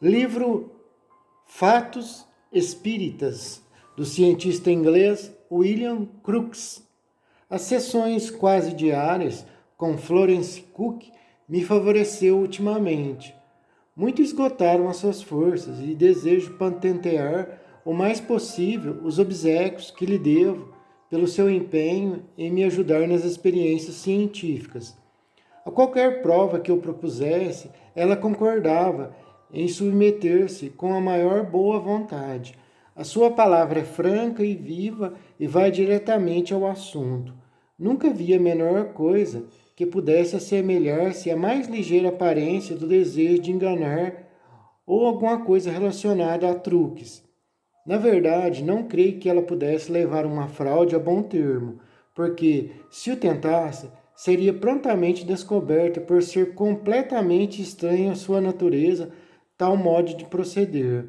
Livro Fatos Espíritas, do cientista inglês William Crookes. As sessões quase diárias com Florence Cook me favoreceu ultimamente. Muito esgotaram as suas forças e desejo patentear o mais possível os obséquios que lhe devo pelo seu empenho em me ajudar nas experiências científicas. A qualquer prova que eu propusesse, ela concordava em submeter-se com a maior boa vontade. A sua palavra é franca e viva e vai diretamente ao assunto. Nunca vi a menor coisa que pudesse assemelhar-se à mais ligeira aparência do desejo de enganar ou alguma coisa relacionada a truques. Na verdade, não creio que ela pudesse levar uma fraude a bom termo, porque, se o tentasse, seria prontamente descoberta por ser completamente estranha à sua natureza tal modo de proceder.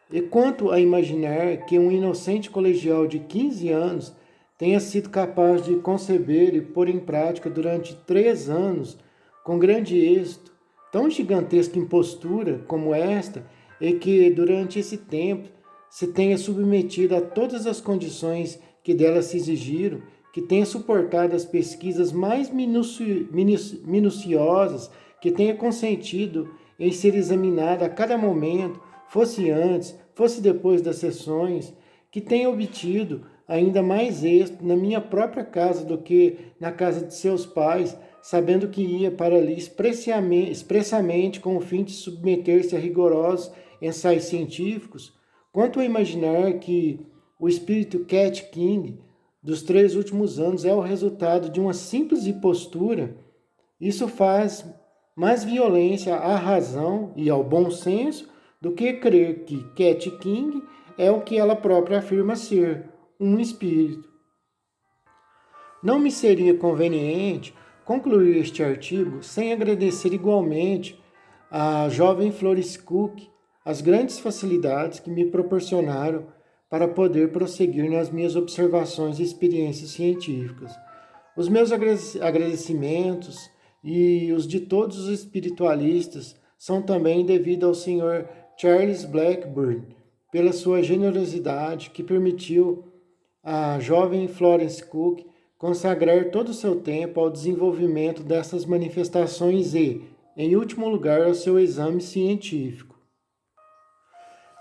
E quanto a imaginar que um inocente colegial de 15 anos tenha sido capaz de conceber e pôr em prática durante 3 anos, com grande êxito, tão gigantesca impostura como esta, e que durante esse tempo se tenha submetido a todas as condições que dela se exigiram, que tenha suportado as pesquisas mais minuciosas, que tenha consentido em ser examinada a cada momento, fosse antes, fosse depois das sessões, que tenha obtido ainda mais êxito na minha própria casa do que na casa de seus pais, sabendo que ia para ali expressamente com o fim de submeter-se a rigorosos ensaios científicos, quanto a imaginar que o espírito Cat King dos 3 últimos anos é o resultado de uma simples impostura, isso faz mais violência à razão e ao bom senso do que crer que Cat King é o que ela própria afirma ser, um espírito. Não me seria conveniente concluir este artigo sem agradecer igualmente à jovem Florence Cook as grandes facilidades que me proporcionaram para poder prosseguir nas minhas observações e experiências científicas. Os meus agradecimentos e os de todos os espiritualistas são também devido ao Sr. Charles Blackburn pela sua generosidade que permitiu à jovem Florence Cook consagrar todo o seu tempo ao desenvolvimento dessas manifestações e, em último lugar, ao seu exame científico.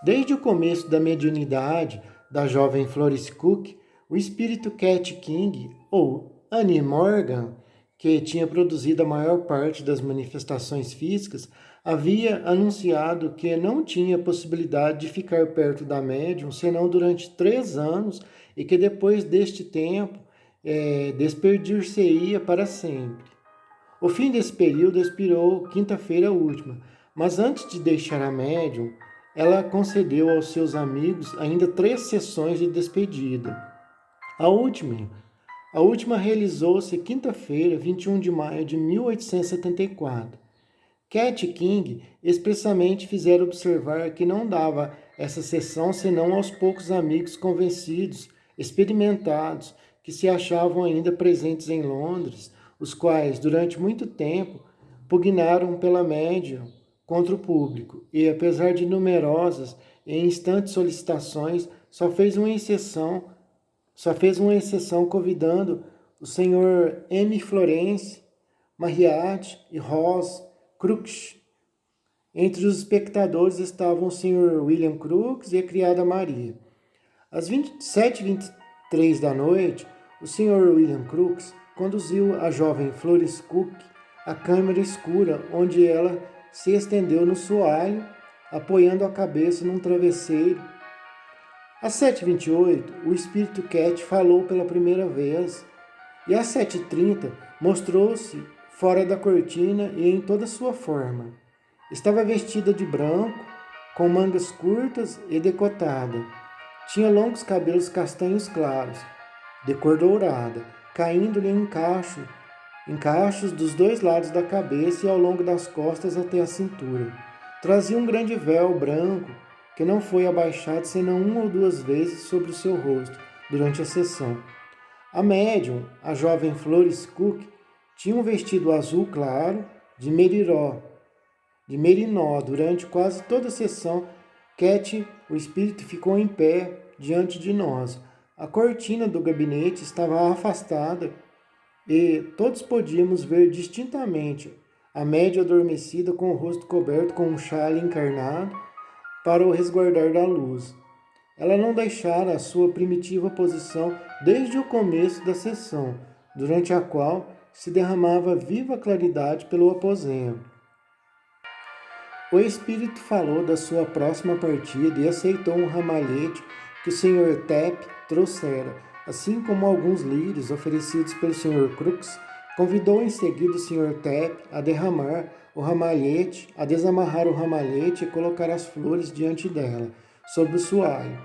Desde o começo da mediunidade da jovem Florence Cook, o espírito Cat King, ou Annie Morgan, que tinha produzido a maior parte das manifestações físicas, havia anunciado que não tinha possibilidade de ficar perto da médium senão durante 3 anos e que depois deste tempo despedir-se-ia para sempre. O fim desse período expirou quinta-feira última, mas antes de deixar a médium, ela concedeu aos seus amigos ainda 3 sessões de despedida. A última realizou-se quinta-feira, 21 de maio de 1874. Cat King expressamente fizera observar que não dava essa sessão senão aos poucos amigos convencidos, experimentados, que se achavam ainda presentes em Londres, os quais, durante muito tempo, pugnaram pela médium contra o público e, apesar de numerosas e instantes solicitações, só fez uma exceção convidando o Sr. M. Florence, Marriott e Ross Crookes. Entre os espectadores estavam o Sr. William Crookes e a criada Maria. Às 7h23 da noite, o Sr. William Crookes conduziu a jovem Florence Cook à câmara escura, onde ela se estendeu no soalho, apoiando a cabeça num travesseiro. Às 7h28, o espírito Cat falou pela primeira vez, e às 7h30 mostrou-se fora da cortina e em toda sua forma. Estava vestida de branco, com mangas curtas e decotada. Tinha longos cabelos castanhos claros, de cor dourada, caindo-lhe em cachos dos 2 lados da cabeça e ao longo das costas até a cintura. Trazia um grande véu branco que não foi abaixado senão 1 ou 2 vezes sobre o seu rosto durante a sessão. A médium, a jovem Florence Cook, tinha um vestido azul claro, de meriró, de Merinó. Durante quase toda a sessão, Cat, o espírito, ficou em pé diante de nós. A cortina do gabinete estava afastada e todos podíamos ver distintamente a média adormecida com o rosto coberto com um chale encarnado para o resguardar da luz. Ela não deixara a sua primitiva posição desde o começo da sessão, durante a qual se derramava viva claridade pelo aposento. O espírito falou da sua próxima partida e aceitou um ramalhete que o Sr. Tapp trouxera, assim como alguns lírios oferecidos pelo Sr. Crux. Convidou em seguida o Sr. Tapp a derramar o ramalhete, a desamarrar o ramalhete e colocar as flores diante dela, sobre o soalho.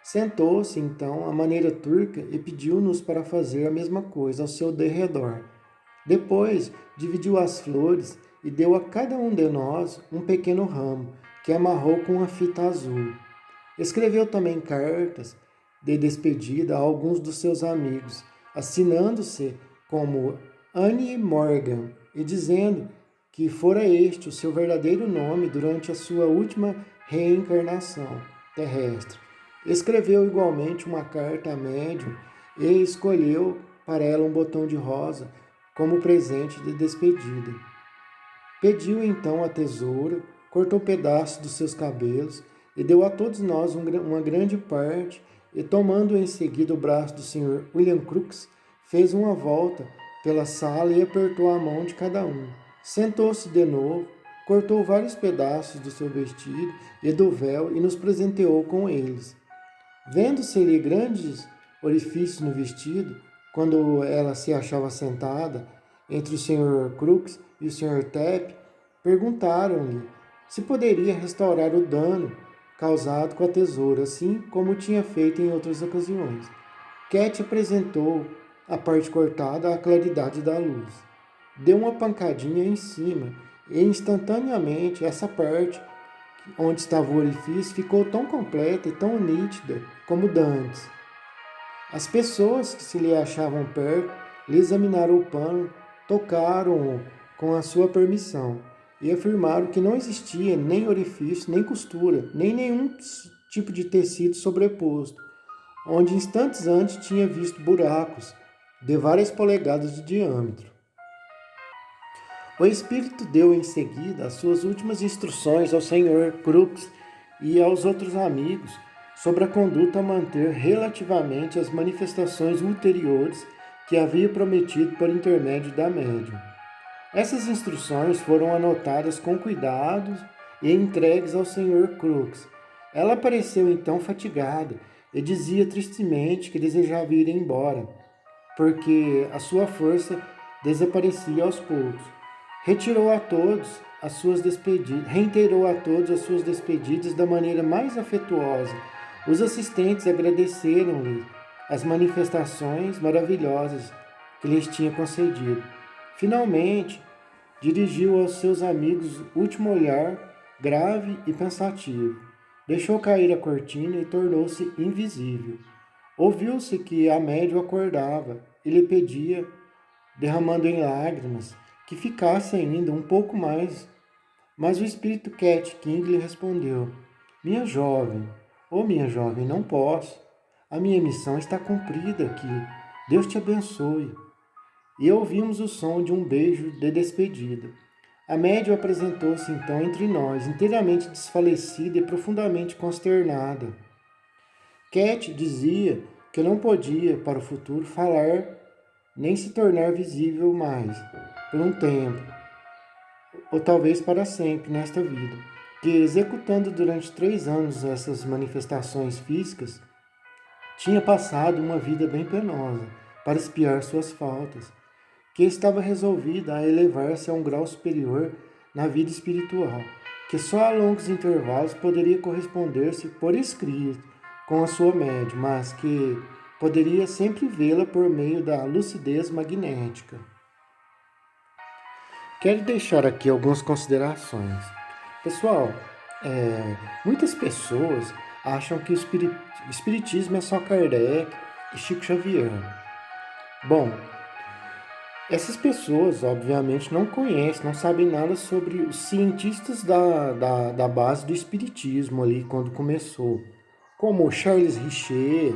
Sentou-se então à maneira turca e pediu-nos para fazer a mesma coisa ao seu derredor. Depois dividiu as flores e deu a cada um de nós um pequeno ramo, que amarrou com uma fita azul. Escreveu também cartas de despedida a alguns dos seus amigos, assinando-se como Annie Morgan e dizendo que fora este o seu verdadeiro nome durante a sua última reencarnação terrestre. Escreveu igualmente uma carta à médium e escolheu para ela um botão de rosa como presente de despedida. Pediu então a tesoura, cortou pedaços dos seus cabelos e deu a todos nós uma grande parte, e tomando em seguida o braço do Sr. William Crooks, fez uma volta pela sala e apertou a mão de cada um. Sentou-se de novo, cortou vários pedaços do seu vestido e do véu e nos presenteou com eles. Vendo-se-lhe grandes orifícios no vestido, quando ela se achava sentada entre o Sr. Crooks e o Sr. Tapp, perguntaram-lhe se poderia restaurar o dano causado com a tesoura, assim como tinha feito em outras ocasiões. Cat apresentou a parte cortada à claridade da luz. Deu uma pancadinha em cima e instantaneamente essa parte onde estava o orifício ficou tão completa e tão nítida como dantes. As pessoas que se lhe achavam perto lhe examinaram o pano, tocaram-o com a sua permissão e afirmaram que não existia nem orifício, nem costura, nem nenhum tipo de tecido sobreposto, onde instantes antes tinha visto buracos de várias polegadas de diâmetro. O espírito deu em seguida as suas últimas instruções ao Sr. Crooks e aos outros amigos sobre a conduta a manter relativamente às manifestações ulteriores que havia prometido por intermédio da médium. Essas instruções foram anotadas com cuidado e entregues ao Sr. Crooks. Ela pareceu então fatigada e dizia tristemente que desejava ir embora, porque a sua força desaparecia aos poucos. Reiterou a todos as suas despedidas da maneira mais afetuosa. Os assistentes agradeceram-lhe as manifestações maravilhosas que lhes tinha concedido. Finalmente, dirigiu aos seus amigos o último olhar grave e pensativo. Deixou cair a cortina e tornou-se invisível. Ouviu-se que a médium acordava e lhe pedia, derramando em lágrimas, que ficasse ainda um pouco mais. Mas o espírito Cat King lhe respondeu: minha jovem, não posso. A minha missão está cumprida aqui. Deus te abençoe. E ouvimos o som de um beijo de despedida. A médium apresentou-se então entre nós, inteiramente desfalecida e profundamente consternada. Cat dizia que não podia, para o futuro, falar nem se tornar visível mais, por um tempo, ou talvez para sempre nesta vida, que executando durante 3 anos essas manifestações físicas, tinha passado uma vida bem penosa para expiar suas faltas, que estava resolvida a elevar-se a um grau superior na vida espiritual, que só a longos intervalos poderia corresponder-se por escrito com a sua médium, mas que poderia sempre vê-la por meio da lucidez magnética. Quero deixar aqui algumas considerações. Pessoal, muitas pessoas acham que o espiritismo é só Kardec e Chico Xavier. Bom, Essas pessoas, obviamente, não conhecem, não sabem nada sobre os cientistas da base do espiritismo ali, quando começou. Como Charles Richer,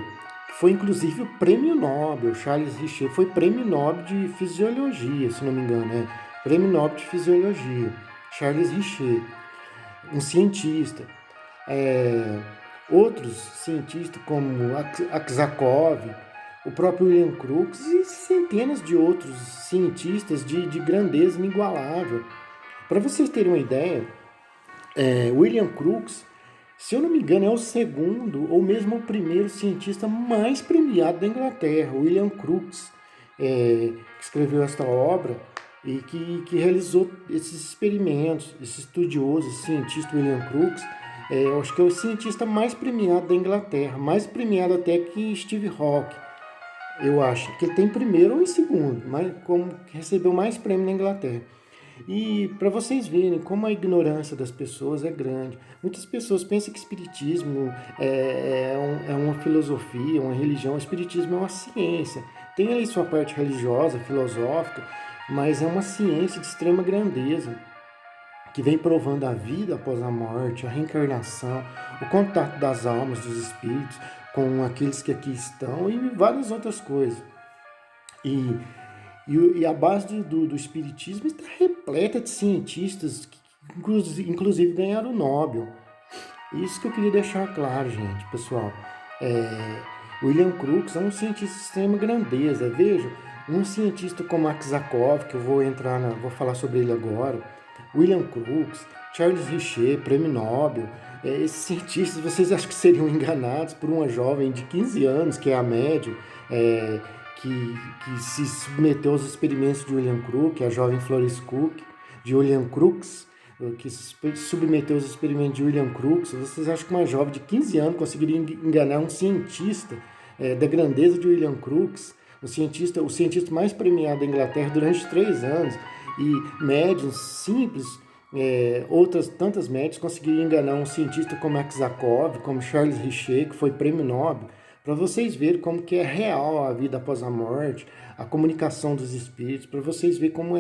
que foi inclusive o prêmio Nobel. Charles Richer foi prêmio Nobel de Fisiologia, se não me engano, né? Prêmio Nobel de Fisiologia. Charles Richer, um cientista. É, outros cientistas como Aksakov, o próprio William Crookes e centenas de outros cientistas de grandeza inigualável. Para vocês terem uma ideia, William Crookes, se eu não me engano, é o segundo ou mesmo o primeiro cientista mais premiado da Inglaterra. William Crookes, que escreveu esta obra e que realizou esses experimentos, esse estudioso, esse cientista William Crookes, eu acho que é o cientista mais premiado da Inglaterra, mais premiado até que Steve Hawking. Eu acho que ele tem primeiro ou em segundo, mas como recebeu mais prêmio na Inglaterra. E para vocês verem como a ignorância das pessoas é grande. Muitas pessoas pensam que espiritismo é uma filosofia, uma religião. O espiritismo é uma ciência. Tem ali sua parte religiosa, filosófica, mas é uma ciência de extrema grandeza, que vem provando a vida após a morte, a reencarnação, o contato das almas, dos espíritos, com aqueles que aqui estão e várias outras coisas. E, e a base do espiritismo está repleta de cientistas que inclusive ganharam o Nobel. Isso que eu queria deixar claro, gente, pessoal. William Crookes é um cientista de extrema grandeza. Veja, um cientista como Aksakov, que eu vou falar sobre ele agora, William Crookes, Charles Richer, prêmio Nobel. Esses cientistas, vocês acham que seriam enganados por uma jovem de 15 anos, que é a médium, que se submeteu aos experimentos de William Crookes, a jovem Florence Cook, de William Crookes, que se submeteu aos experimentos de William Crookes. Vocês acham que uma jovem de 15 anos conseguiria enganar um cientista da grandeza de William Crookes, o cientista mais premiado da Inglaterra durante 3 anos, e médiums simples, outras tantas médiums conseguiriam enganar um cientista como Aksakov, como Charles Richer, que foi prêmio Nobel, para vocês verem como que é real a vida após a morte, a comunicação dos espíritos, para vocês verem como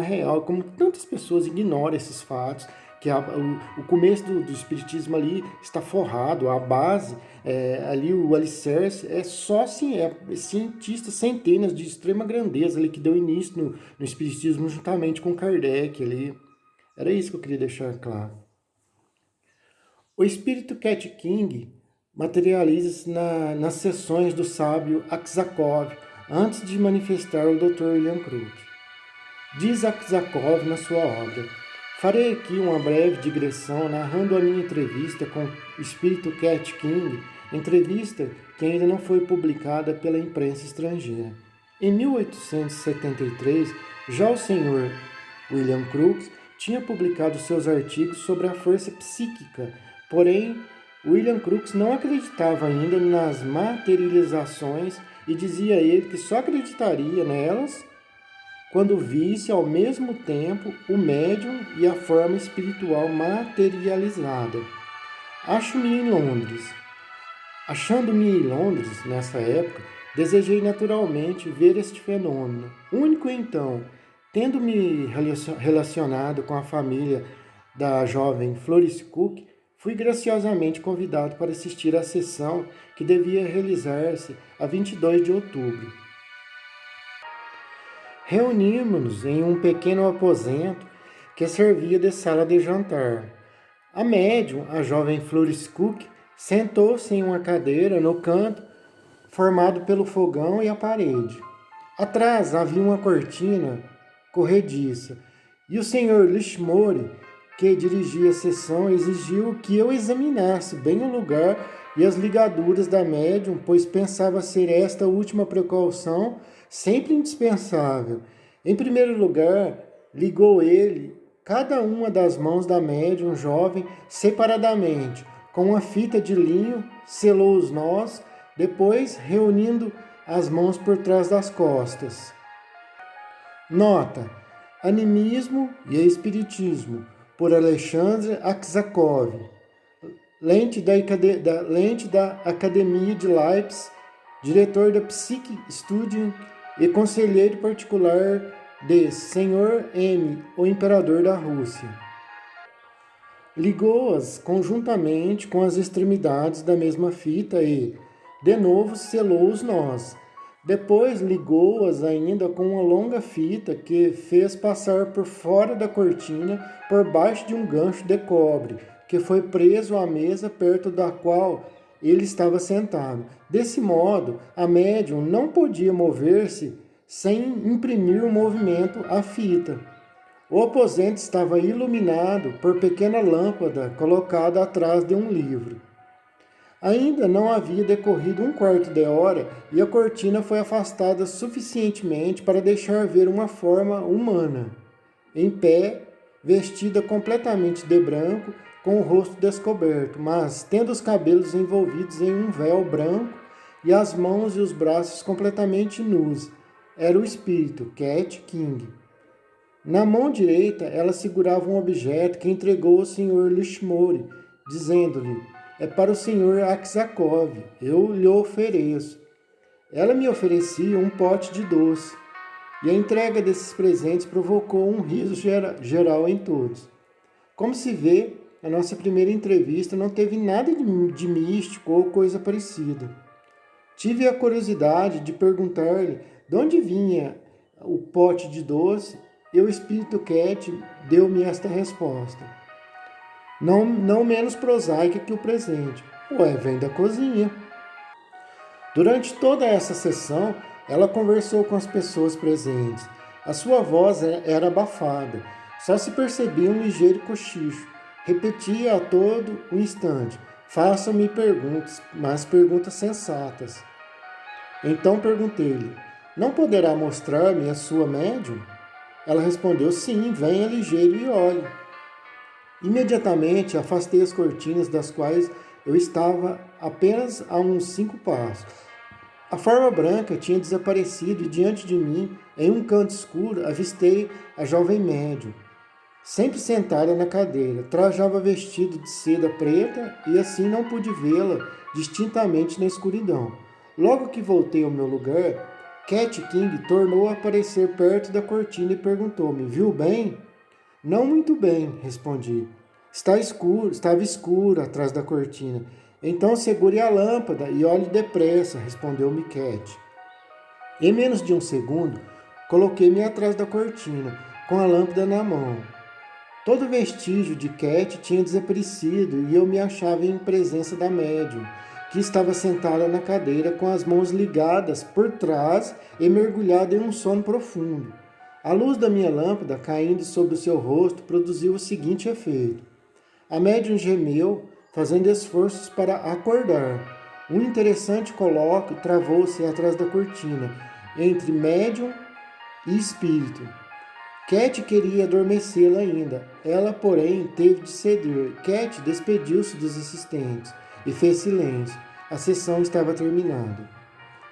é real, como tantas pessoas ignoram esses fatos, que o começo do espiritismo ali está forrado, a base, ali o alicerce, é só assim, cientistas, centenas de extrema grandeza ali que deu início no espiritismo juntamente com Kardec ali. Era isso que eu queria deixar claro. O espírito Cat King materializa-se nas sessões do sábio Aksakov antes de manifestar o Dr. William Crookes. Diz Aksakov na sua obra: farei aqui uma breve digressão narrando a minha entrevista com o espírito Cat King, entrevista que ainda não foi publicada pela imprensa estrangeira. Em 1873, já o Sr. William Crookes tinha publicado seus artigos sobre a força psíquica, porém, William Crookes não acreditava ainda nas materializações e dizia ele que só acreditaria nelas quando visse ao mesmo tempo o médium e a forma espiritual materializada. Achando-me em Londres, nessa época, desejei naturalmente ver este fenômeno. Único então, tendo-me relacionado com a família da jovem Florence Cook, fui graciosamente convidado para assistir à sessão que devia realizar-se a 22 de outubro. Reunimos-nos em um pequeno aposento que servia de sala de jantar. A médium, a jovem Florence Cook, sentou-se em uma cadeira no canto formado pelo fogão e a parede. Atrás havia uma cortina corrediça e o Sr. Lishmore, que dirigia a sessão, exigiu que eu examinasse bem o lugar e as ligaduras da médium, pois pensava ser esta última precaução sempre indispensável. Em primeiro lugar, ligou ele cada uma das mãos da médium jovem separadamente, com uma fita de linho, selou os nós, depois reunindo as mãos por trás das costas. Nota: Animismo e Espiritismo, por Alexandre Aksakov. Lente da Academia de Leipzig, diretor da Psychic Studien e conselheiro particular de Sr. M., o imperador da Rússia. Ligou-as conjuntamente com as extremidades da mesma fita e, de novo, selou os nós. Depois ligou-as ainda com uma longa fita que fez passar por fora da cortina por baixo de um gancho de cobre, que foi preso à mesa perto da qual ele estava sentado. Desse modo, a médium não podia mover-se sem imprimir um movimento à fita. O aposento estava iluminado por pequena lâmpada colocada atrás de um livro. Ainda não havia decorrido um quarto de hora e a cortina foi afastada suficientemente para deixar ver uma forma humana, em pé, vestida completamente de branco, com o rosto descoberto, mas tendo os cabelos envolvidos em um véu branco e as mãos e os braços completamente nus. Era o espírito, Cat King. Na mão direita, ela segurava um objeto que entregou ao Sr. Lishmore, dizendo-lhe: é para o Sr. Aksakov, eu lhe ofereço. Ela me oferecia um pote de doce, e a entrega desses presentes provocou um riso geral em todos. Como se vê, a nossa primeira entrevista não teve nada de místico ou coisa parecida. Tive a curiosidade de perguntar-lhe de onde vinha o pote de doce, e o espírito Cat deu-me esta resposta. Não menos prosaica que o presente. Ué, vem da cozinha. Durante toda essa sessão, ela conversou com as pessoas presentes. A sua voz era abafada, só se percebia um ligeiro cochicho. Repetia a todo o instante: façam-me perguntas, mas perguntas sensatas. Então perguntei-lhe: não poderá mostrar-me a sua médium? Ela respondeu: sim, venha ligeiro e olhe. Imediatamente afastei as cortinas das quais eu estava apenas a uns 5 passos. A forma branca tinha desaparecido e diante de mim, em um canto escuro, avistei a jovem médium, sempre sentada na cadeira. Trajava vestido de seda preta e assim não pude vê-la distintamente na escuridão. Logo que voltei ao meu lugar, Cat King tornou a aparecer perto da cortina e perguntou-me: viu bem? Não muito bem, respondi. Estava escuro atrás da cortina. Então segure a lâmpada e olhe depressa, respondeu-me Cat. Em menos de um segundo, coloquei-me atrás da cortina, com a lâmpada na mão. Todo vestígio de Cat tinha desaparecido e eu me achava em presença da médium, que estava sentada na cadeira com as mãos ligadas por trás e mergulhada em um sono profundo. A luz da minha lâmpada, caindo sobre o seu rosto, produziu o seguinte efeito. A médium gemeu, fazendo esforços para acordar. Um interessante colóquio travou-se atrás da cortina, entre médium e espírito. Cat queria adormecê-la ainda. Ela, porém, teve de ceder. Cat despediu-se dos assistentes e fez silêncio. A sessão estava terminada.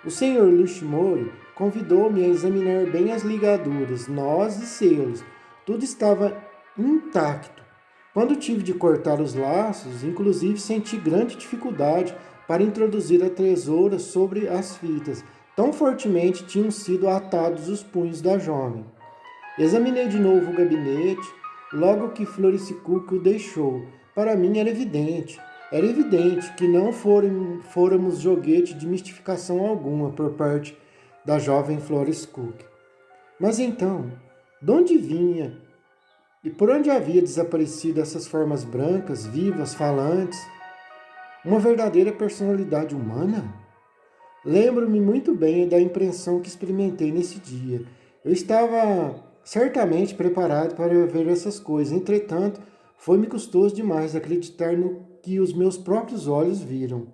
O Sr. Lishmore convidou-me a examinar bem as ligaduras, nós e selos. Tudo estava intacto. Quando tive de cortar os laços, inclusive senti grande dificuldade para introduzir a tesoura sobre as fitas. Tão fortemente tinham sido atados os punhos da jovem. Examinei de novo o gabinete, logo que Floricicuco o deixou. Para mim era evidente que não fôramos joguete de mistificação alguma por parte da jovem Floricicuco. Mas então, de onde vinha e por onde havia desaparecido essas formas brancas, vivas, falantes? Uma verdadeira personalidade humana? Lembro-me muito bem da impressão que experimentei nesse dia. Eu estava certamente preparado para ver essas coisas. Entretanto, foi-me custoso demais acreditar no que os meus próprios olhos viram.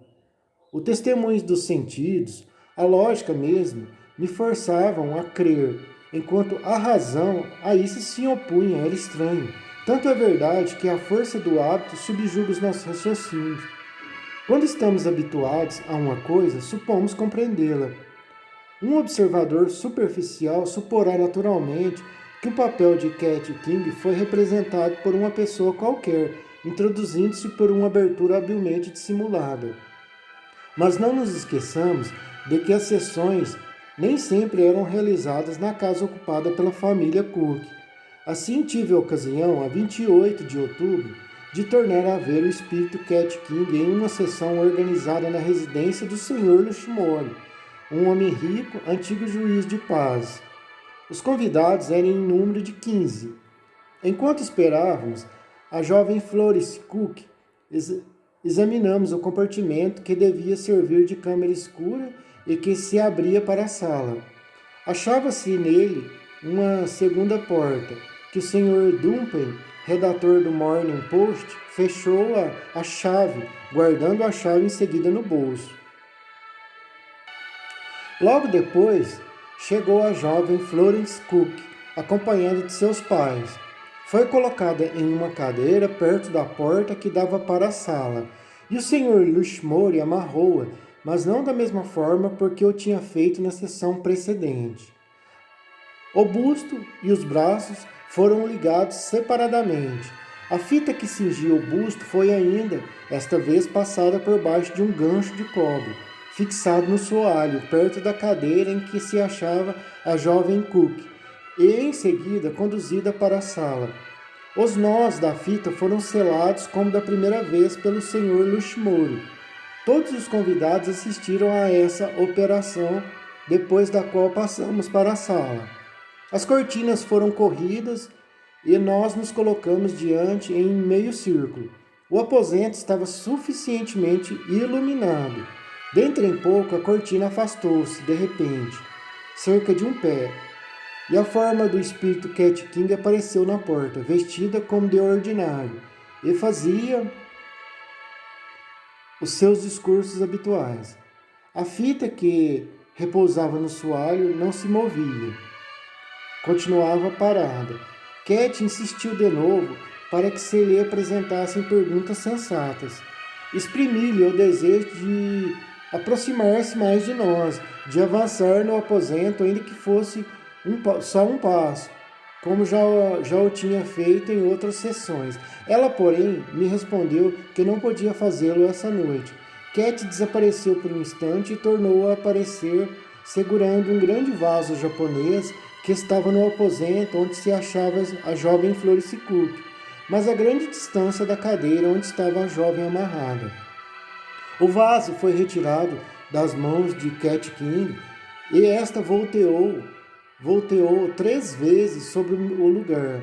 O testemunho dos sentidos, a lógica mesmo, me forçavam a crer, enquanto a razão a isso se opunha. Era estranho. Tanto é verdade que a força do hábito subjuga os nossos raciocínios. Quando estamos habituados a uma coisa, supomos compreendê-la. Um observador superficial suporá naturalmente que o papel de Cat King foi representado por uma pessoa qualquer, introduzindo-se por uma abertura habilmente dissimulada. Mas não nos esqueçamos de que as sessões nem sempre eram realizadas na casa ocupada pela família Cook. Assim tive a ocasião, a 28 de outubro, de tornar a ver o espírito Cat King em uma sessão organizada na residência do Sr. Lushmore, um homem rico, antigo juiz de paz. Os convidados eram em número de 15. Enquanto esperávamos, a jovem Florence Cook examinamos o compartimento que devia servir de câmara escura e que se abria para a sala. Achava-se nele uma segunda porta, que o Sr. Dumpen, redator do Morning Post, fechou a chave, guardando a chave em seguida no bolso. Logo depois, chegou a jovem Florence Cook, acompanhada de seus pais. Foi colocada em uma cadeira perto da porta que dava para a sala, e o Sr. Lushmore amarrou-a, mas não da mesma forma porque o tinha feito na sessão precedente. O busto e os braços foram ligados separadamente. A fita que cingia o busto foi ainda, esta vez, passada por baixo de um gancho de cobre, fixado no soalho, perto da cadeira em que se achava a jovem Cook, e em seguida conduzida para a sala. Os nós da fita foram selados como da primeira vez pelo Sr. Lushmore. Todos os convidados assistiram a essa operação, depois da qual passamos para a sala. As cortinas foram corridas e nós nos colocamos diante em meio círculo. O aposento estava suficientemente iluminado. Dentro em pouco, a cortina afastou-se, de repente, cerca de um pé, e a forma do espírito Cat King apareceu na porta, vestida como de ordinário, e fazia os seus discursos habituais. A fita que repousava no soalho não se movia. Continuava parada. Cat insistiu de novo para que se lhe apresentassem perguntas sensatas. Exprimi-lhe o desejo de aproximar-se mais de nós, de avançar no aposento, ainda que fosse só um passo, como já o tinha feito em outras sessões. Ela, porém, me respondeu que não podia fazê-lo essa noite. Cat desapareceu por um instante e tornou a aparecer segurando um grande vaso japonês que estava no aposento onde se achava a jovem Florence Cook, mas a grande distância da cadeira onde estava a jovem amarrada. O vaso foi retirado das mãos de Cat King e esta volteou 3 vezes sobre o lugar.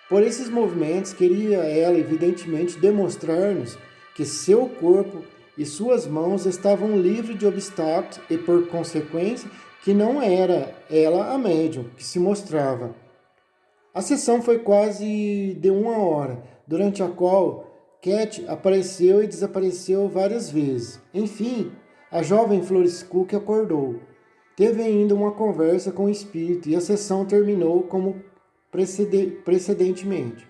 Por esses movimentos, queria ela evidentemente demonstrar-nos que seu corpo e suas mãos estavam livres de obstáculos e, por consequência, que não era ela a médium que se mostrava. A sessão foi quase de 1 hora, durante a qual Cat apareceu e desapareceu várias vezes. Enfim, a jovem Florence Cook acordou. Teve ainda uma conversa com o espírito e a sessão terminou como precedentemente.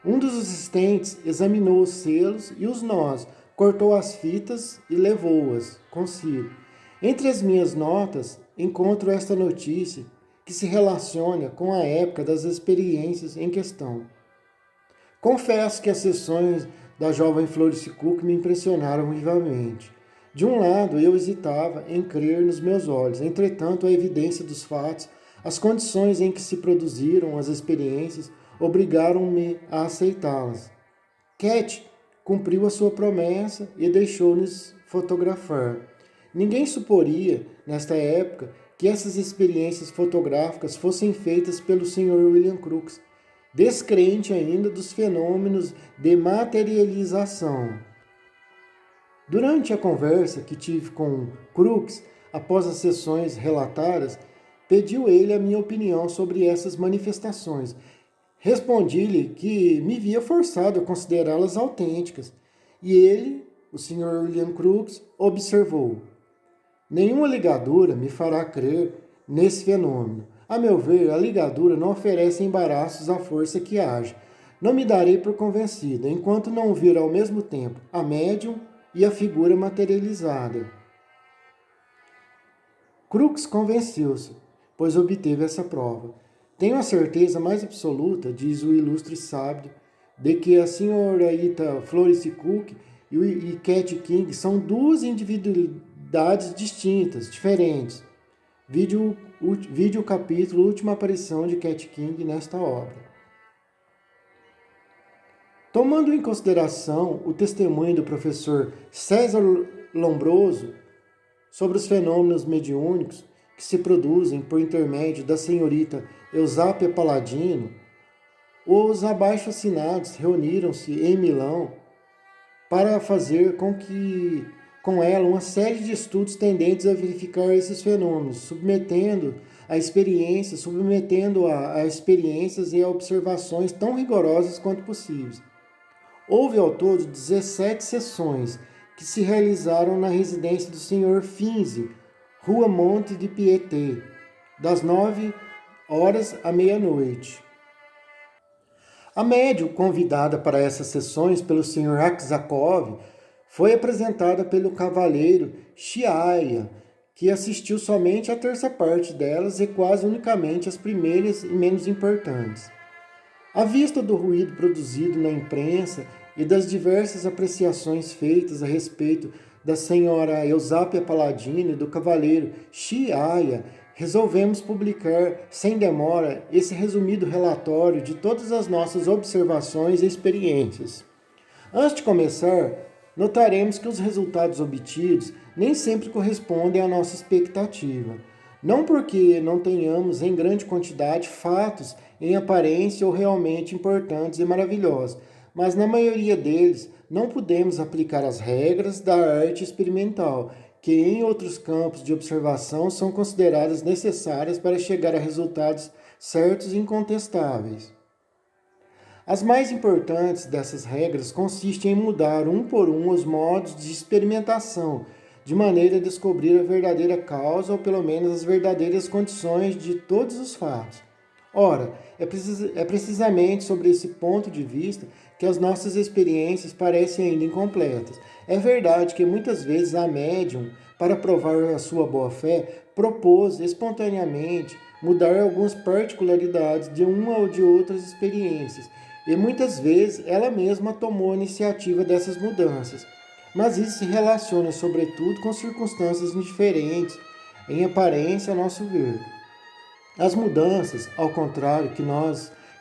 Um dos assistentes examinou os selos e os nós, cortou as fitas e levou-as consigo. Entre as minhas notas, encontro esta notícia que se relaciona com a época das experiências em questão. Confesso que as sessões da jovem Florence Cook me impressionaram vivamente. De um lado, eu hesitava em crer nos meus olhos, entretanto, a evidência dos fatos, as condições em que se produziram as experiências, obrigaram-me a aceitá-las. Cat cumpriu a sua promessa e deixou-nos fotografar. Ninguém suporia, nesta época, que essas experiências fotográficas fossem feitas pelo Sr. William Crookes, descrente ainda dos fenômenos de materialização. Durante a conversa que tive com Crookes, após as sessões relatadas, pediu ele a minha opinião sobre essas manifestações. Respondi-lhe que me via forçado a considerá-las autênticas, e ele, o Sr. William Crookes, observou: nenhuma ligadura me fará crer nesse fenômeno. A meu ver, a ligadura não oferece embaraços à força que age. Não me darei por convencido, enquanto não vir ao mesmo tempo a médium e a figura materializada. Crookes convenceu-se, pois obteve essa prova. Tenho a certeza mais absoluta, diz o ilustre sábio, de que a senhorita Florence Cook e Cat King são duas individualidades distintas, diferentes. Vide o capítulo Última Aparição de Cat King nesta obra. Tomando em consideração o testemunho do professor César Lombroso sobre os fenômenos mediúnicos que se produzem por intermédio da senhorita Eusápia Paladino, os abaixo-assinados reuniram-se em Milão para fazer com ela uma série de estudos tendentes a verificar esses fenômenos, submetendo-a a experiências e a observações tão rigorosas quanto possíveis. Houve ao todo 17 sessões que se realizaram na residência do Sr. Finzi, Rua Monte de Pietà, das 9 horas à meia-noite. A médium convidada para essas sessões pelo Sr. Aksakov foi apresentada pelo cavaleiro Chiaia, que assistiu somente à terça parte delas e quase unicamente às primeiras e menos importantes. À vista do ruído produzido na imprensa e das diversas apreciações feitas a respeito da senhora Eusápia Paladino e do cavaleiro Chiaia, resolvemos publicar, sem demora, esse resumido relatório de todas as nossas observações e experiências. Antes de começar, notaremos que os resultados obtidos nem sempre correspondem à nossa expectativa. Não porque não tenhamos em grande quantidade fatos em aparência ou realmente importantes e maravilhosos, mas na maioria deles não podemos aplicar as regras da arte experimental, que em outros campos de observação são consideradas necessárias para chegar a resultados certos e incontestáveis. As mais importantes dessas regras consistem em mudar um por um os modos de experimentação, de maneira a descobrir a verdadeira causa ou pelo menos as verdadeiras condições de todos os fatos. Ora, é precisamente sobre esse ponto de vista que as nossas experiências parecem ainda incompletas. É verdade que muitas vezes a médium, para provar a sua boa-fé, propôs espontaneamente mudar algumas particularidades de uma ou de outras experiências, e muitas vezes ela mesma tomou a iniciativa dessas mudanças. Mas isso se relaciona sobretudo com circunstâncias indiferentes, em aparência a nosso ver. As mudanças, ao contrário, que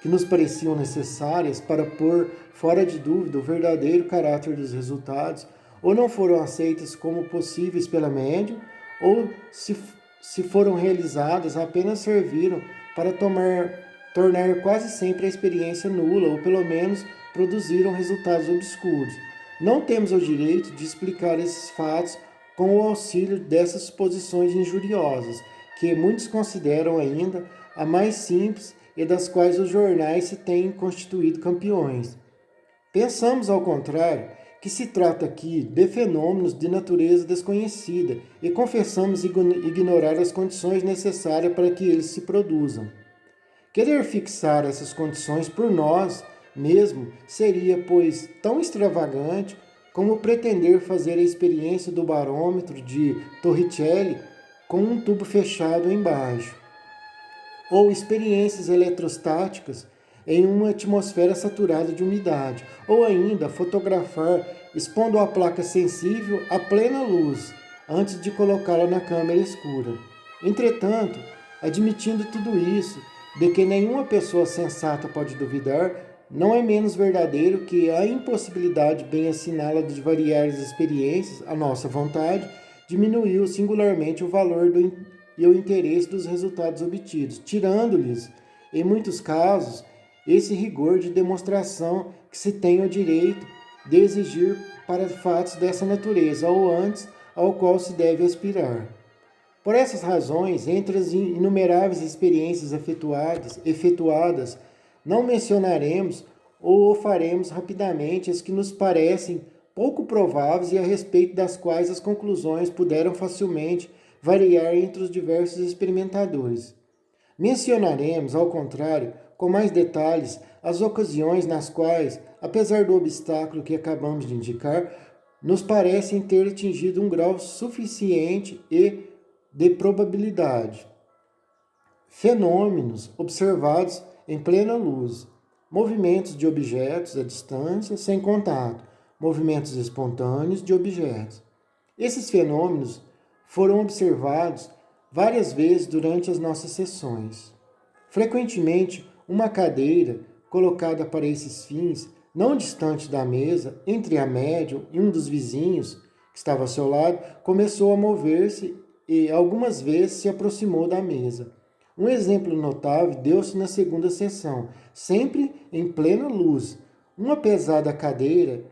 nos pareciam necessárias para pôr fora de dúvida o verdadeiro caráter dos resultados, ou não foram aceitas como possíveis pela médium, ou se foram realizadas apenas serviram para tornar quase sempre a experiência nula, ou pelo menos produziram resultados obscuros. Não temos o direito de explicar esses fatos com o auxílio dessas suposições injuriosas, que muitos consideram ainda a mais simples e das quais os jornais se têm constituído campeões. Pensamos, ao contrário, que se trata aqui de fenômenos de natureza desconhecida e confessamos ignorar as condições necessárias para que eles se produzam. Querer fixar essas condições por nós mesmo seria, pois, tão extravagante como pretender fazer a experiência do barômetro de Torricelli com um tubo fechado embaixo, ou experiências eletrostáticas em uma atmosfera saturada de umidade, ou ainda fotografar expondo a placa sensível à plena luz, antes de colocá-la na câmera escura. Entretanto, admitindo tudo isso, de que nenhuma pessoa sensata pode duvidar, não é menos verdadeiro que a impossibilidade bem assinalada de variadas experiências, à nossa vontade, diminuiu singularmente o valor e o interesse dos resultados obtidos, tirando-lhes, em muitos casos, esse rigor de demonstração que se tem o direito de exigir para fatos dessa natureza, ou antes, ao qual se deve aspirar. Por essas razões, entre as inumeráveis experiências efetuadas, não mencionaremos ou faremos rapidamente as que nos parecem pouco prováveis e a respeito das quais as conclusões puderam facilmente variar entre os diversos experimentadores. Mencionaremos, ao contrário, com mais detalhes, as ocasiões nas quais, apesar do obstáculo que acabamos de indicar, nos parecem ter atingido um grau suficiente e de probabilidade. Fenômenos observados em plena luz, movimentos de objetos à distância, sem contato, movimentos espontâneos de objetos. Esses fenômenos foram observados várias vezes durante as nossas sessões. Frequentemente, uma cadeira colocada para esses fins, não distante da mesa, entre a médium e um dos vizinhos que estava ao seu lado, começou a mover-se e algumas vezes se aproximou da mesa. Um exemplo notável deu-se na segunda sessão, sempre em plena luz. Uma pesada cadeira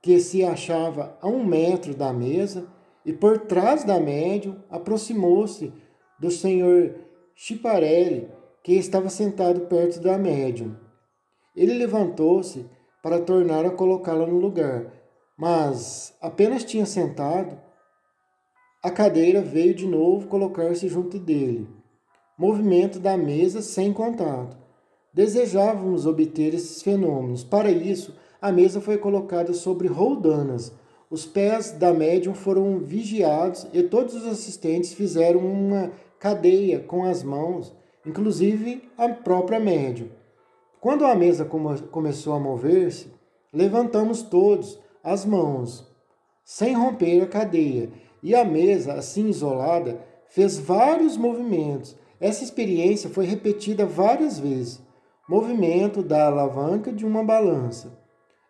que se achava a 1 metro da mesa e por trás da médium aproximou-se do senhor Chiparelli, que estava sentado perto da médium. Ele levantou-se para tornar a colocá-la no lugar, mas apenas tinha sentado, a cadeira veio de novo colocar-se junto dele. Movimento da mesa sem contato. Desejávamos obter esses fenômenos. Para isso, a mesa foi colocada sobre roldanas. Os pés da médium foram vigiados e todos os assistentes fizeram uma cadeia com as mãos, inclusive a própria médium. Quando a mesa começou a mover-se, levantamos todos as mãos, sem romper a cadeia, e a mesa, assim isolada, fez vários movimentos. Essa experiência foi repetida várias vezes. Movimento da alavanca de uma balança.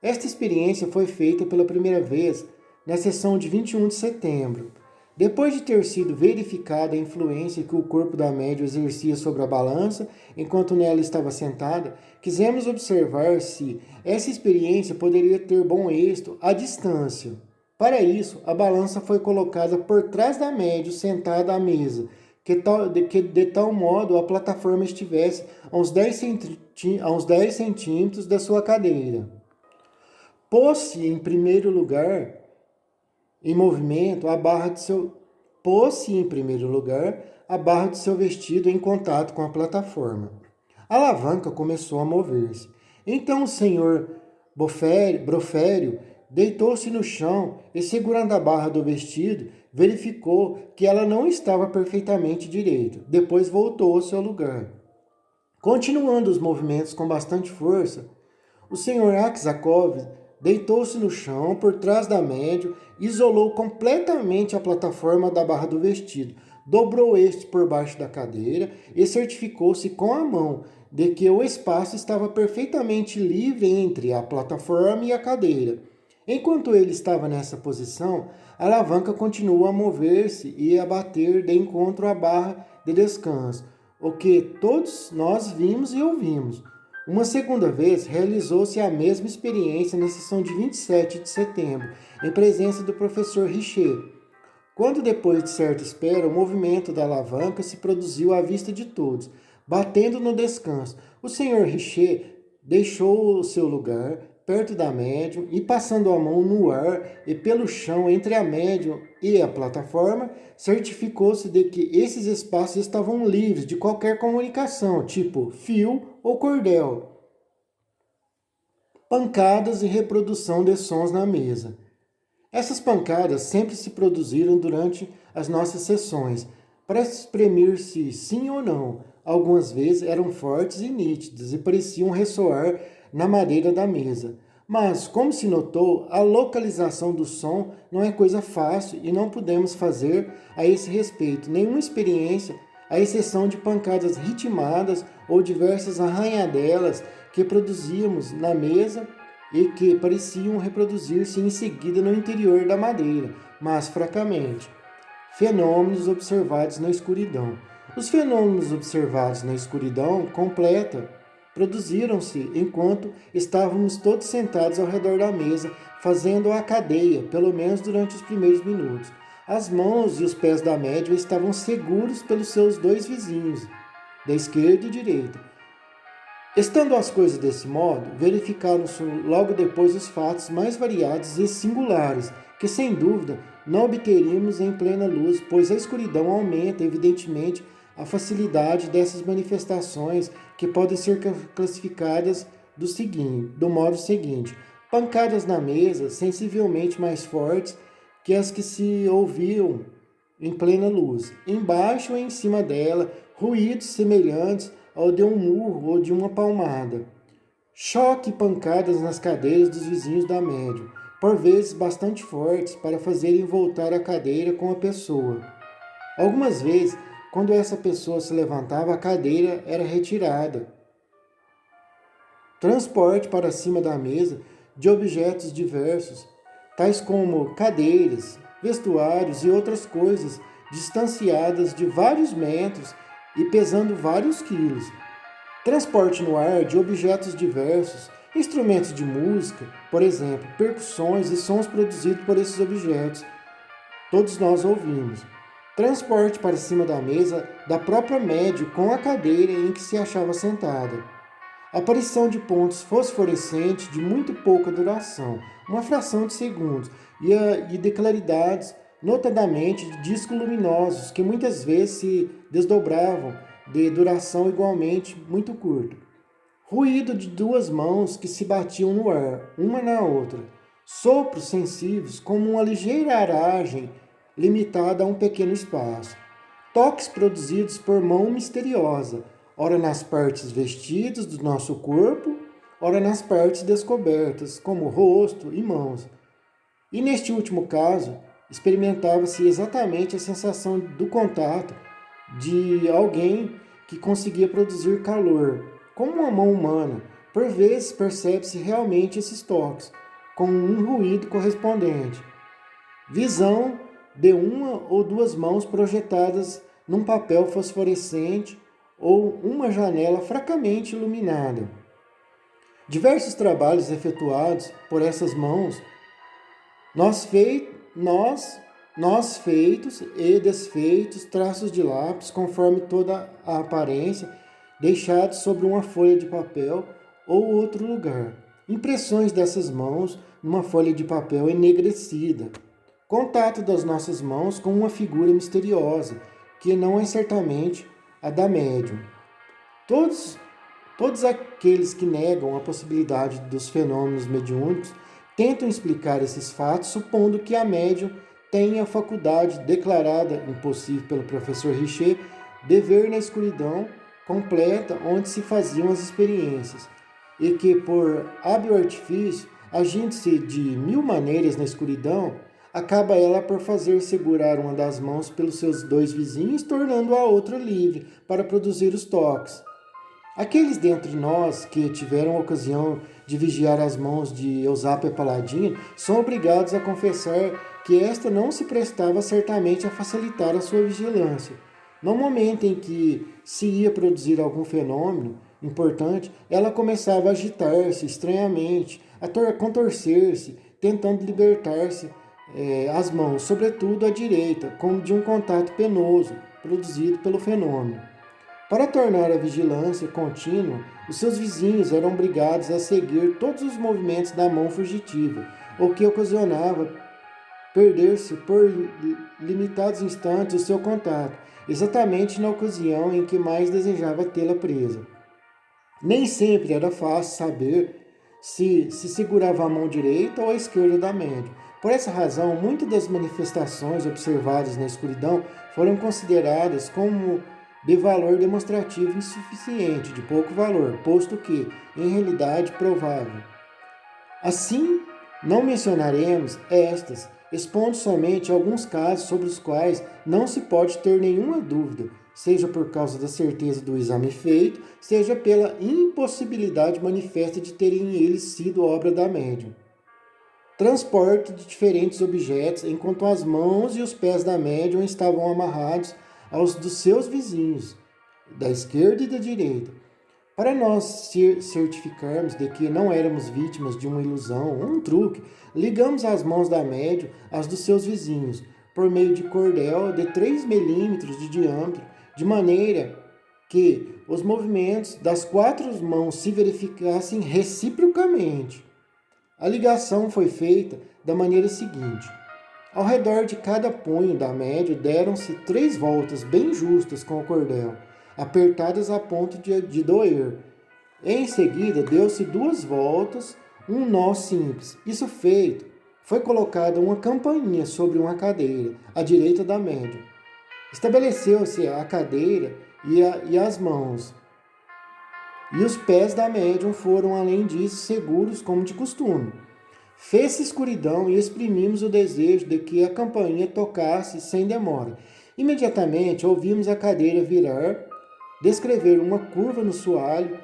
Esta experiência foi feita pela primeira vez na sessão de 21 de setembro. Depois de ter sido verificada a influência que o corpo da médium exercia sobre a balança enquanto nela estava sentada, quisemos observar se essa experiência poderia ter bom êxito à distância. Para isso, a balança foi colocada por trás da médium sentada à mesa, que de tal modo a plataforma estivesse a uns 10 centímetros da sua cadeira. Pôs-se em primeiro lugar em movimento a barra de seu vestido em contato com a plataforma. A alavanca começou a mover-se. Então o senhor Brofério deitou-se no chão e, segurando a barra do vestido, verificou que ela não estava perfeitamente direita. Depois voltou ao seu lugar. Continuando os movimentos com bastante força, o senhor Aksakov deitou-se no chão por trás da médium, isolou completamente a plataforma da barra do vestido, dobrou este por baixo da cadeira e certificou-se com a mão de que o espaço estava perfeitamente livre entre a plataforma e a cadeira. Enquanto ele estava nessa posição, a alavanca continuou a mover-se e a bater de encontro à barra de descanso, o que todos nós vimos e ouvimos. Uma segunda vez, realizou-se a mesma experiência na sessão de 27 de setembro, em presença do professor Richer. Quando, depois de certa espera, o movimento da alavanca se produziu à vista de todos, batendo no descanso, o senhor Richer deixou o seu lugar perto da médium e, passando a mão no ar e pelo chão entre a médium e a plataforma, certificou-se de que esses espaços estavam livres de qualquer comunicação, tipo fio ou cordel. Pancadas e reprodução de sons na mesa. Essas pancadas sempre se produziram durante as nossas sessões, para exprimir se sim ou não. Algumas vezes eram fortes e nítidas e pareciam ressoar na madeira da mesa. Mas, como se notou, a localização do som não é coisa fácil e não podemos fazer a esse respeito nenhuma experiência, à exceção de pancadas ritmadas ou diversas arranhadelas que produzíamos na mesa e que pareciam reproduzir-se em seguida no interior da madeira, mas fracamente. Fenômenos observados na escuridão. Os fenômenos observados na escuridão completa produziram-se enquanto estávamos todos sentados ao redor da mesa, fazendo a cadeia, pelo menos durante os primeiros minutos. As mãos e os pés da médium estavam seguros pelos seus dois vizinhos, da esquerda e direita. Estando as coisas desse modo, verificaram-se logo depois os fatos mais variados e singulares, que sem dúvida não obteríamos em plena luz, pois a escuridão aumenta, evidentemente, a facilidade dessas manifestações, que podem ser classificadas do modo seguinte: pancadas na mesa, sensivelmente mais fortes que as que se ouviam em plena luz. Embaixo e em cima dela, ruídos semelhantes ao de um murro ou de uma palmada. Choque e pancadas nas cadeiras dos vizinhos da médium, por vezes bastante fortes para fazerem voltar a cadeira com a pessoa. Algumas vezes, quando essa pessoa se levantava, a cadeira era retirada. Transporte para cima da mesa de objetos diversos, tais como cadeiras, vestuários e outras coisas, distanciadas de vários metros e pesando vários quilos. Transporte no ar de objetos diversos, instrumentos de música, por exemplo, percussões e sons produzidos por esses objetos. Todos nós ouvimos. Transporte para cima da mesa da própria médium com a cadeira em que se achava sentada. Aparição de pontos fosforescentes de muito pouca duração, uma fração de segundos, e de claridades, notadamente de discos luminosos, que muitas vezes se desdobravam de duração igualmente muito curta. Ruído de duas mãos que se batiam no ar, uma na outra. Sopros sensíveis como uma ligeira aragem limitada a um pequeno espaço. Toques produzidos por mão misteriosa, ora nas partes vestidas do nosso corpo, ora nas partes descobertas, como rosto e mãos. E neste último caso, experimentava-se exatamente a sensação do contato de alguém que conseguia produzir calor, como uma mão humana. Por vezes percebe-se realmente esses toques, com um ruído correspondente. Visão de uma ou duas mãos projetadas num papel fosforescente ou uma janela fracamente iluminada. Diversos trabalhos efetuados por essas mãos, nós feitos e desfeitos, traços de lápis, conforme toda a aparência, deixados sobre uma folha de papel ou outro lugar. Impressões dessas mãos numa folha de papel enegrecida. Contato das nossas mãos com uma figura misteriosa, que não é certamente a da médium. Todos aqueles que negam a possibilidade dos fenômenos mediúnicos tentam explicar esses fatos supondo que a médium tem a faculdade declarada impossível pelo professor Richer de ver na escuridão completa onde se faziam as experiências e que, por hábil artifício, agindo-se de mil maneiras na escuridão, acaba ela por fazer segurar uma das mãos pelos seus dois vizinhos, tornando a outra livre para produzir os toques. Aqueles dentre nós que tiveram a ocasião de vigiar as mãos de Eusápia Paladino são obrigados a confessar que esta não se prestava certamente a facilitar a sua vigilância. No momento em que se ia produzir algum fenômeno importante, ela começava a agitar-se estranhamente, a contorcer-se, tentando libertar-se as mãos, sobretudo a direita, como de um contato penoso produzido pelo fenômeno. Para tornar a vigilância contínua, os seus vizinhos eram obrigados a seguir todos os movimentos da mão fugitiva, o que ocasionava perder-se por limitados instantes o seu contato, exatamente na ocasião em que mais desejava tê-la presa. Nem sempre era fácil saber se segurava a mão direita ou a esquerda da médium. Por essa razão, muitas das manifestações observadas na escuridão foram consideradas como de valor demonstrativo insuficiente, de pouco valor, posto que, em realidade, provável. Assim, não mencionaremos estas, expondo somente alguns casos sobre os quais não se pode ter nenhuma dúvida, seja por causa da certeza do exame feito, seja pela impossibilidade manifesta de terem eles sido obra da médium. Transporte de diferentes objetos, enquanto as mãos e os pés da médium estavam amarrados aos dos seus vizinhos, da esquerda e da direita. Para nós certificarmos de que não éramos vítimas de uma ilusão ou um truque, ligamos as mãos da médium às dos seus vizinhos, por meio de cordel de 3 milímetros de diâmetro, de maneira que os movimentos das 4 mãos se verificassem reciprocamente. A ligação foi feita da maneira seguinte. Ao redor de cada punho da médium deram-se 3 voltas bem justas com o cordel, apertadas a ponto de doer. Em seguida, deu-se 2 voltas, um nó simples. Isso feito, foi colocada uma campainha sobre uma cadeira, à direita da médium. Estabeleceu-se a cadeira e as mãos. E os pés da médium foram, além disso, seguros como de costume. Fez-se escuridão e exprimimos o desejo de que a campainha tocasse sem demora. Imediatamente ouvimos a cadeira virar, descrever uma curva no soalho,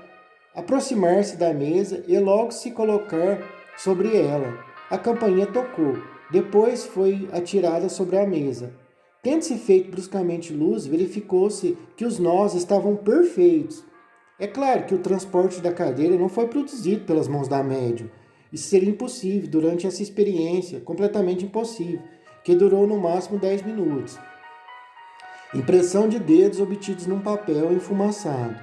aproximar-se da mesa e logo se colocar sobre ela. A campainha tocou, depois foi atirada sobre a mesa. Tendo-se feito bruscamente luz, verificou-se que os nós estavam perfeitos. É claro que o transporte da cadeira não foi produzido pelas mãos da médium. Isso seria impossível durante essa experiência, completamente impossível, que durou no máximo 10 minutos. Impressão de dedos obtidos num papel enfumaçado.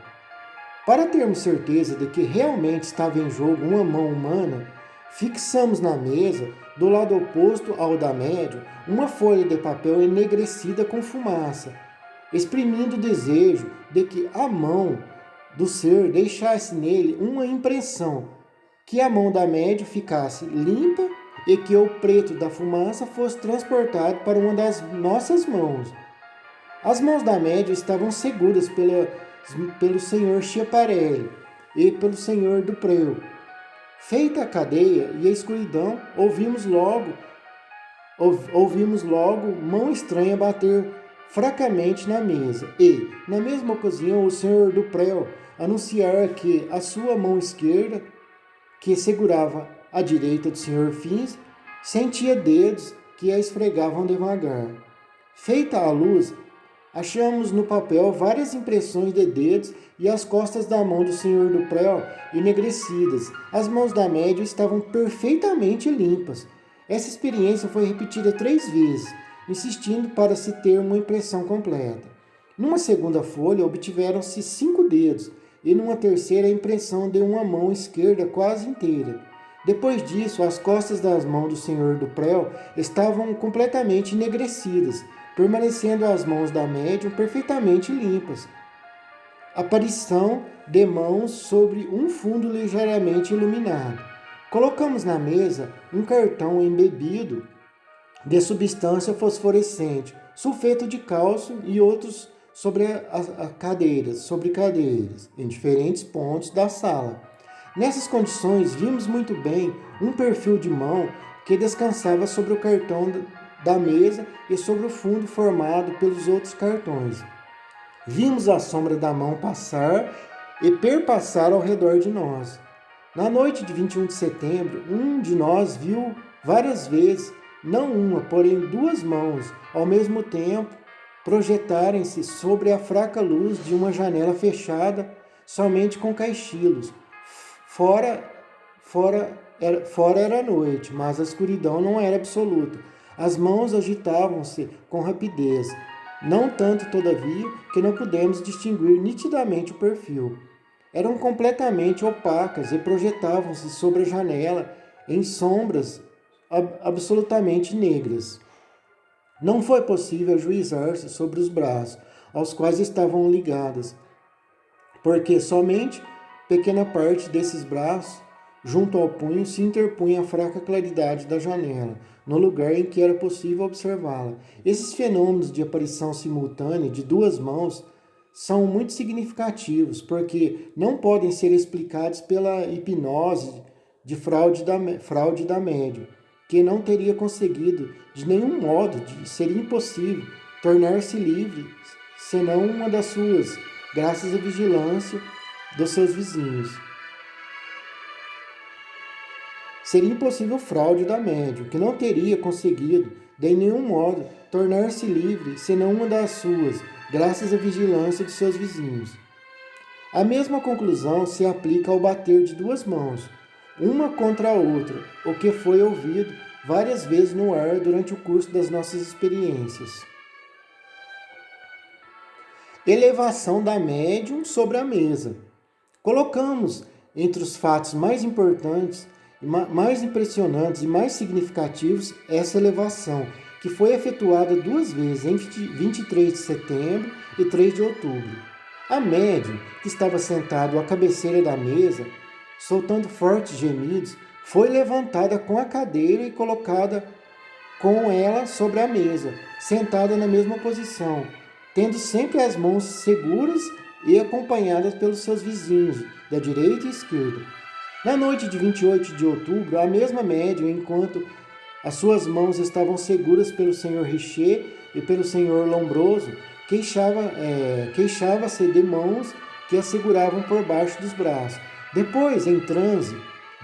Para termos certeza de que realmente estava em jogo uma mão humana, fixamos na mesa, do lado oposto ao da médium, uma folha de papel enegrecida com fumaça, exprimindo o desejo de que a mão do ser deixasse nele uma impressão, que a mão da médium ficasse limpa e que o preto da fumaça fosse transportado para uma das nossas mãos. As mãos da médium estavam seguras pelo senhor Schiaparelli e pelo senhor Dupreu. Feita a cadeia e a escuridão, ouvimos logo mão estranha bater fracamente na mesa e, na mesma ocasião, o senhor Dupreu anunciar que a sua mão esquerda, que segurava a direita do senhor Fins, sentia dedos que a esfregavam devagar. Feita a luz, achamos no papel várias impressões de dedos e as costas da mão do senhor Dupreu enegrecidas. As mãos da médium estavam perfeitamente limpas. Essa experiência foi repetida 3 vezes, insistindo para se ter uma impressão completa. Numa segunda folha, obtiveram-se 5 dedos e numa terceira a impressão de uma mão esquerda quase inteira. Depois disso, as costas das mãos do senhor Dupreu estavam completamente enegrecidas, permanecendo as mãos da médium perfeitamente limpas. Aparição de mãos sobre um fundo ligeiramente iluminado. Colocamos na mesa um cartão embebido de substância fosforescente, sulfeto de cálcio e outros sobre cadeiras, em diferentes pontos da sala. Nessas condições, vimos muito bem um perfil de mão que descansava sobre o cartão da mesa e sobre o fundo formado pelos outros cartões. Vimos a sombra da mão passar e perpassar ao redor de nós. Na noite de 21 de setembro, um de nós viu várias vezes, não uma, porém 2 mãos, ao mesmo tempo, projetarem-se sobre a fraca luz de uma janela fechada somente com caixilhos. Fora era noite, mas a escuridão não era absoluta. As mãos agitavam-se com rapidez, não tanto, todavia, que não pudemos distinguir nitidamente o perfil. Eram completamente opacas e projetavam-se sobre a janela em sombras absolutamente negras. Não foi possível ajuizar-se sobre os braços, aos quais estavam ligadas, porque somente pequena parte desses braços, junto ao punho, se interpunha a fraca claridade da janela, no lugar em que era possível observá-la. Esses fenômenos de aparição simultânea de 2 mãos são muito significativos, porque não podem ser explicados pela hipnose de fraude da médium, que não teria conseguido de nenhum modo, seria impossível tornar-se livre, senão uma das suas, graças à vigilância dos seus vizinhos. Seria impossível fraude da médium, que não teria conseguido, de nenhum modo, tornar-se livre, senão uma das suas, graças à vigilância de seus vizinhos. A mesma conclusão se aplica ao bater de 2 mãos, uma contra a outra, o que foi ouvido várias vezes no ar durante o curso das nossas experiências. Elevação da médium sobre a mesa. Colocamos entre os fatos mais importantes, mais impressionantes e mais significativos essa elevação, que foi efetuada 2 vezes, em 23 de setembro e 3 de outubro. A médium, que estava sentado à cabeceira da mesa, soltando fortes gemidos, foi levantada com a cadeira e colocada com ela sobre a mesa, sentada na mesma posição, tendo sempre as mãos seguras e acompanhadas pelos seus vizinhos, da direita e esquerda. Na noite de 28 de outubro, a mesma médium, enquanto As suas mãos estavam seguras pelo senhor Richer e pelo senhor Lombroso. Queixava-se de mãos que a seguravam por baixo dos braços. Depois, em transe,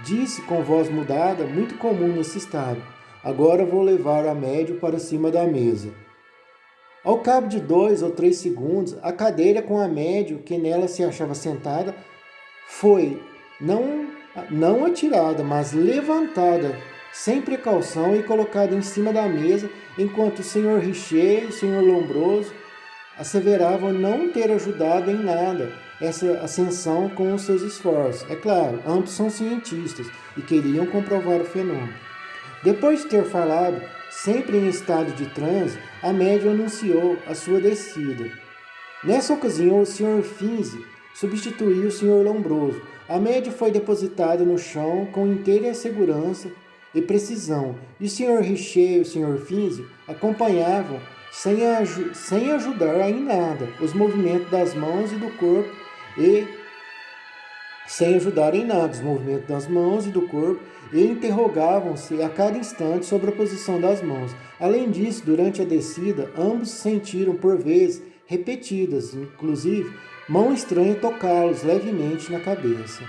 disse com voz mudada, muito comum nesse estado: agora vou levar a médio para cima da mesa. Ao cabo de 2 ou 3 segundos, a cadeira com a médio que nela se achava sentada foi não atirada, mas levantada sem precaução e colocada em cima da mesa, enquanto o senhor Richer e o senhor Lombroso asseveravam não ter ajudado em nada essa ascensão com os seus esforços. É claro, ambos são cientistas e queriam comprovar o fenômeno. Depois de ter falado, sempre em estado de transe, a médium anunciou a sua descida. Nessa ocasião, o Sr. Finzi substituiu o Sr. Lombroso. A médium foi depositada no chão com inteira segurança e precisão, e o Sr. Richer e o Sr. Finzi acompanhavam sem ajudar em nada os movimentos das mãos e do corpo e interrogavam-se a cada instante sobre a posição das mãos. Além disso, durante a descida, ambos sentiram por vezes repetidas, inclusive, mão estranha tocá-los levemente na cabeça.